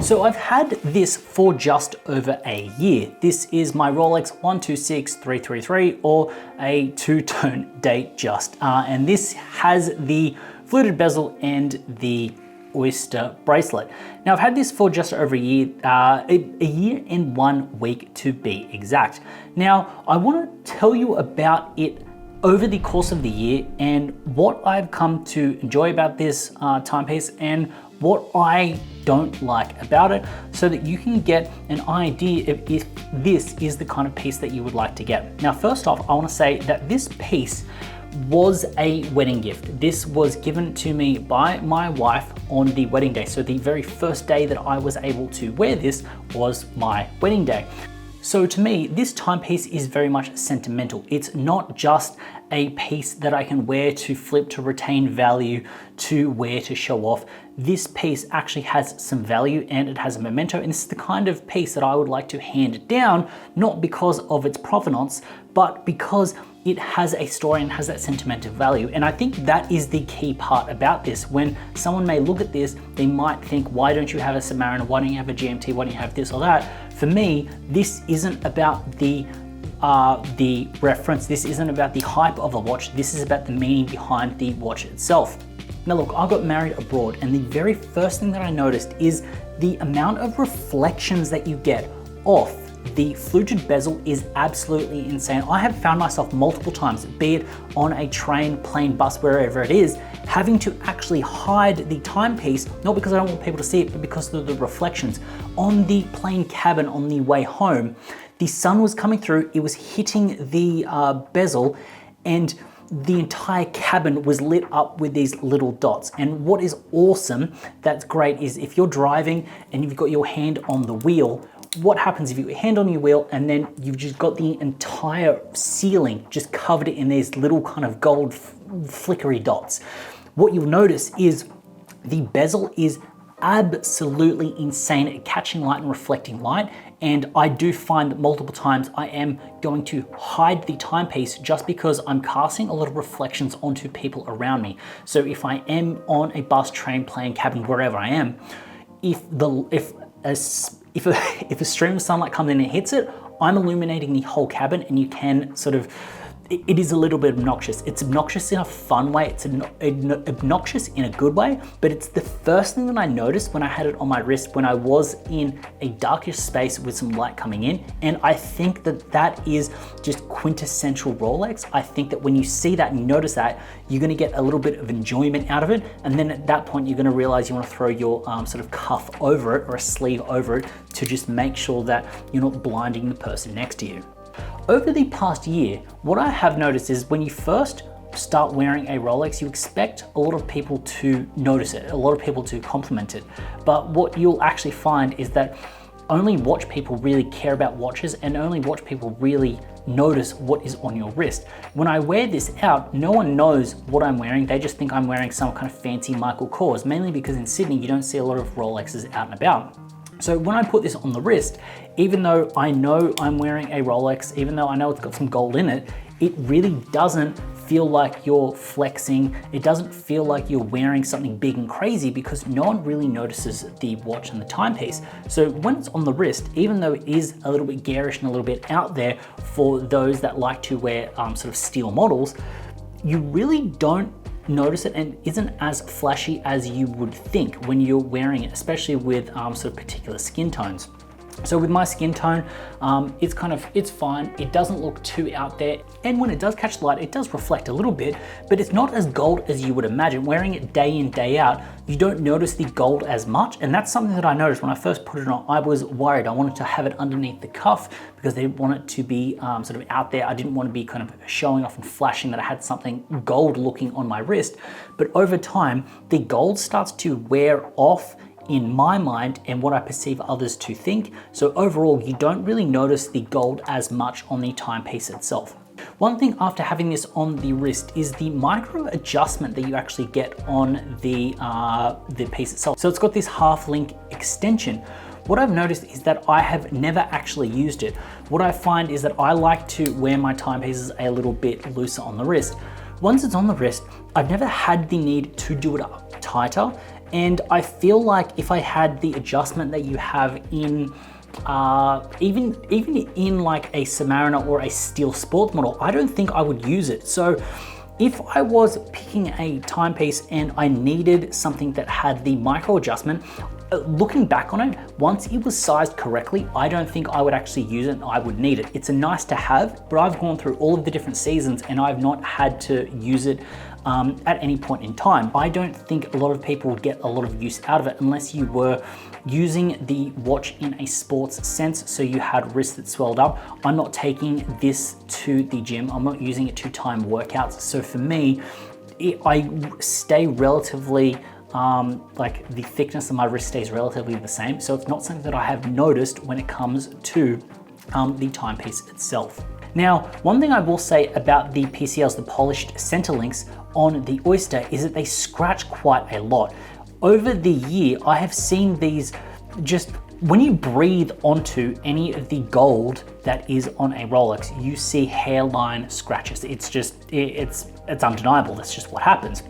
So I've had this for just over a year. This is my Rolex 126333 or a two-tone Datejust. And this has the fluted bezel and the oyster bracelet. Now I've had this for just over a year and 1 week to be exact. Now I want to tell you about it over the course of the year and what I've come to enjoy about this timepiece and what I don't like about it, so that you can get an idea of if this is the kind of piece that you would like to get. Now, first off, I want to say that this piece was a wedding gift. This was given to me by my wife on the wedding day. So the very first day that I was able to wear this was my wedding day. So to me, this timepiece is very much sentimental. It's not just a piece that I can wear to flip, to retain value, to wear to show off. This piece actually has some value and it has a memento, and this is the kind of piece that I would like to hand down, not because of its provenance, but because it has a story and has that sentimental value. And I think that is the key part about this. When someone may look at this, they might think, why don't you have a Submariner? Why don't you have a GMT? Why don't you have this or that? For me, this isn't about the reference. This isn't about the hype of a watch. This is about the meaning behind the watch itself. Now look, I got married abroad, and the very first thing that I noticed is the amount of reflections that you get off the fluted bezel is absolutely insane. I have found myself multiple times, be it on a train, plane, bus, wherever it is, having to actually hide the timepiece, not because I don't want people to see it, but because of the reflections. On the plane cabin on the way home, the sun was coming through, it was hitting the bezel, and the entire cabin was lit up with these little dots. And what is awesome, that's great, is if you're driving and you've got your hand on the wheel, what happens if you get your hand on your wheel and then you've just got the entire ceiling just covered in these little kind of gold flickery dots? What you'll notice is the bezel is absolutely insane at catching light and reflecting light. And I do find that multiple times I am going to hide the timepiece just because I'm casting a lot of reflections onto people around me. So if I am on a bus, train, plane, cabin, wherever I am, if a stream of sunlight comes in and hits it, I'm illuminating the whole cabin, and you can sort of, it is a little bit obnoxious. It's obnoxious in a fun way. It's obnoxious in a good way, but it's the first thing that I noticed when I had it on my wrist when I was in a darkish space with some light coming in. And I think that that is just quintessential Rolex. I think that when you see that and you notice that, you're gonna get a little bit of enjoyment out of it. And then at that point, you're gonna realize you wanna throw your sort of cuff over it or a sleeve over it to just make sure that you're not blinding the person next to you. Over the past year, what I have noticed is when you first start wearing a Rolex, you expect a lot of people to notice it, a lot of people to compliment it. But what you'll actually find is that only watch people really care about watches, and only watch people really notice what is on your wrist. When I wear this out, no one knows what I'm wearing. They just think I'm wearing some kind of fancy Michael Kors, mainly because in Sydney, you don't see a lot of Rolexes out and about. So when I put this on the wrist, even though I know I'm wearing a Rolex, even though I know it's got some gold in it, it really doesn't feel like you're flexing. It doesn't feel like you're wearing something big and crazy because no one really notices the watch and the timepiece. So when it's on the wrist, even though it is a little bit garish and a little bit out there for those that like to wear sort of steel models, you really don't notice it, and isn't as flashy as you would think when you're wearing it, especially with sort of particular skin tones. So with my skin tone, it's fine. It doesn't look too out there. And when it does catch light, it does reflect a little bit, but it's not as gold as you would imagine. Wearing it day in, day out, you don't notice the gold as much. And that's something that I noticed when I first put it on. I was worried. I wanted to have it underneath the cuff because I didn't want it to be sort of out there. I didn't want to be kind of showing off and flashing that I had something gold looking on my wrist. But over time, the gold starts to wear off in my mind and what I perceive others to think. So overall, you don't really notice the gold as much on the timepiece itself. One thing after having this on the wrist is the micro adjustment that you actually get on the piece itself. So it's got this half link extension. What I've noticed is that I have never actually used it. What I find is that I like to wear my timepieces a little bit looser on the wrist. Once it's on the wrist, I've never had the need to do it up tighter, And I feel like if I had the adjustment that you have in even in like a Submariner or a steel sports model, I don't think I would use it. So if I was picking a timepiece and I needed something that had the micro adjustment, looking back on it, once it was sized correctly, I don't think I would actually use it and I would need it. It's a nice to have, but I've gone through all of the different seasons and I've not had to use it at any point in time. I don't think a lot of people would get a lot of use out of it unless you were using the watch in a sports sense, so you had wrists that swelled up. I'm not taking this to the gym. I'm not using it to time workouts. So for me, I stay relatively, like the thickness of my wrist stays relatively the same. So it's not something that I have noticed when it comes to the timepiece itself. Now, one thing I will say about the PCLs, the polished center links on the Oyster, is that they scratch quite a lot. Over the year, I have seen these just, when you breathe onto any of the gold that is on a Rolex, you see hairline scratches. It's just, it's undeniable. That's just what happens.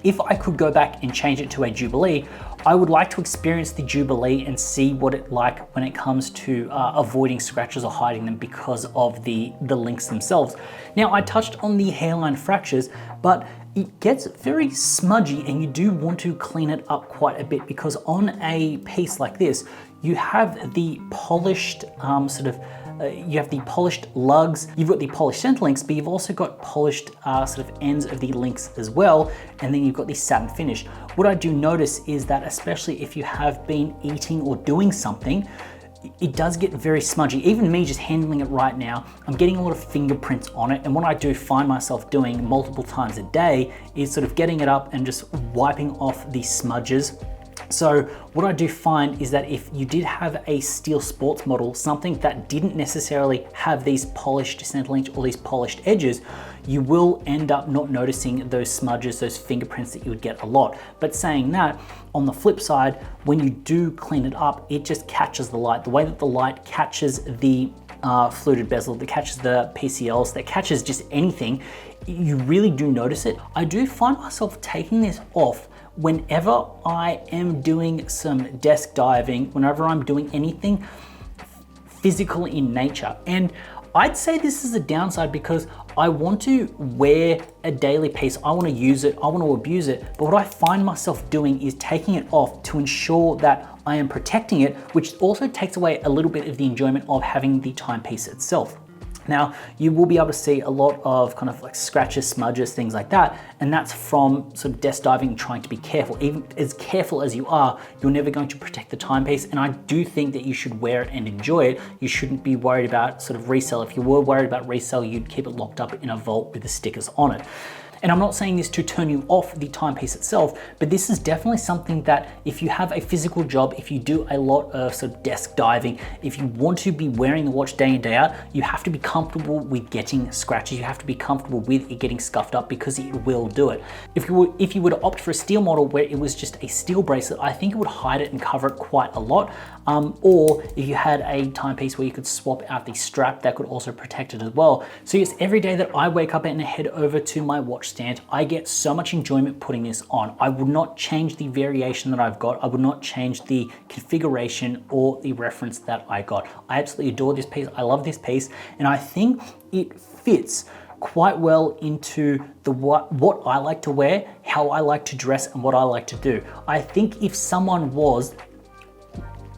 If I could go back and change it to a Jubilee, I would like to experience the Jubilee and see what it's like when it comes to avoiding scratches or hiding them because of the links themselves. Now, I touched on the hairline fractures, but it gets very smudgy and you do want to clean it up quite a bit, because on a piece like this, you have the polished you have the polished lugs, you've got the polished center links, but you've also got polished sort of ends of the links as well, and then you've got the satin finish. What I do notice is that, especially if you have been eating or doing something, it does get very smudgy. Even me just handling it right now, I'm getting a lot of fingerprints on it, and what I do find myself doing multiple times a day is sort of getting it up and just wiping off the smudges. So what I do find is that if you did have a steel sports model, something that didn't necessarily have these polished center links or these polished edges, you will end up not noticing those smudges, those fingerprints that you would get a lot. But saying that, on the flip side, when you do clean it up, it just catches the light. The way that the light catches the fluted bezel, that catches the PCLs, that catches just anything, you really do notice it. I do find myself taking this off whenever I am doing some desk diving, whenever I'm doing anything physical in nature. And I'd say this is a downside because I want to wear a daily piece. I want to use it, I want to abuse it. But what I find myself doing is taking it off to ensure that I am protecting it, which also takes away a little bit of the enjoyment of having the timepiece itself. Now, you will be able to see a lot of kind of like scratches, smudges, things like that. And that's from sort of desk diving and trying to be careful. Even as careful as you are, you're never going to protect the timepiece. And I do think that you should wear it and enjoy it. You shouldn't be worried about sort of resale. If you were worried about resale, you'd keep it locked up in a vault with the stickers on it. And I'm not saying this to turn you off the timepiece itself, but this is definitely something that if you have a physical job, if you do a lot of sort of desk diving, if you want to be wearing the watch day in, day out, you have to be comfortable with getting scratches. You have to be comfortable with it getting scuffed up, because it will do it. If you were to opt for a steel model where it was just a steel bracelet, I think it would hide it and cover it quite a lot. Or if you had a timepiece where you could swap out the strap, that could also protect it as well. So yes, every day that I wake up and head over to my watch stand, I get so much enjoyment putting this on. I would not change the variation that I've got. I would not change the configuration or the reference that I got. I absolutely adore this piece. I love this piece, and I think it fits quite well into the what I like to wear, how I like to dress, and what I like to do. I think if someone was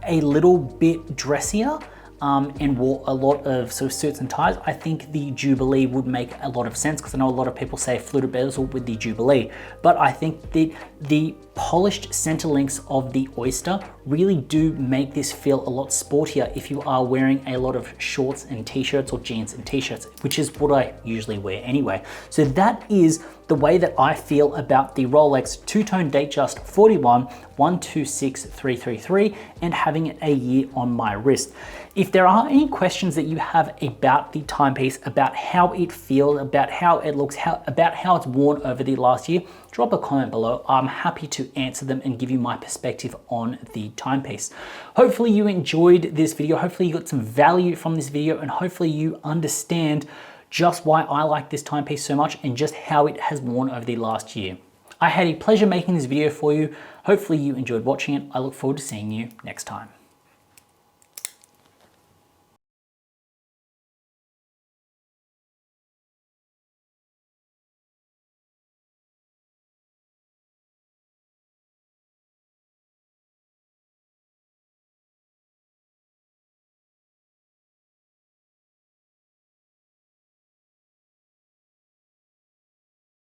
a little bit dressier and wore a lot of sort of suits and ties, I think the Jubilee would make a lot of sense, because I know a lot of people say fluted bezel with the Jubilee, but I think the polished center links of the Oyster really do make this feel a lot sportier if you are wearing a lot of shorts and t-shirts or jeans and t-shirts, which is what I usually wear anyway. So that is the way that I feel about the Rolex two-tone Datejust 41 126333 and having it a year on my wrist. If there are any questions that you have about the timepiece, about how it feels, about how it looks, about how it's worn over the last year, drop a comment below. I'm happy to answer them and give you my perspective on the timepiece. Hopefully you enjoyed this video. Hopefully you got some value from this video, and hopefully you understand just why I like this timepiece so much and just how it has worn over the last year. I had a pleasure making this video for you. Hopefully you enjoyed watching it. I look forward to seeing you next time.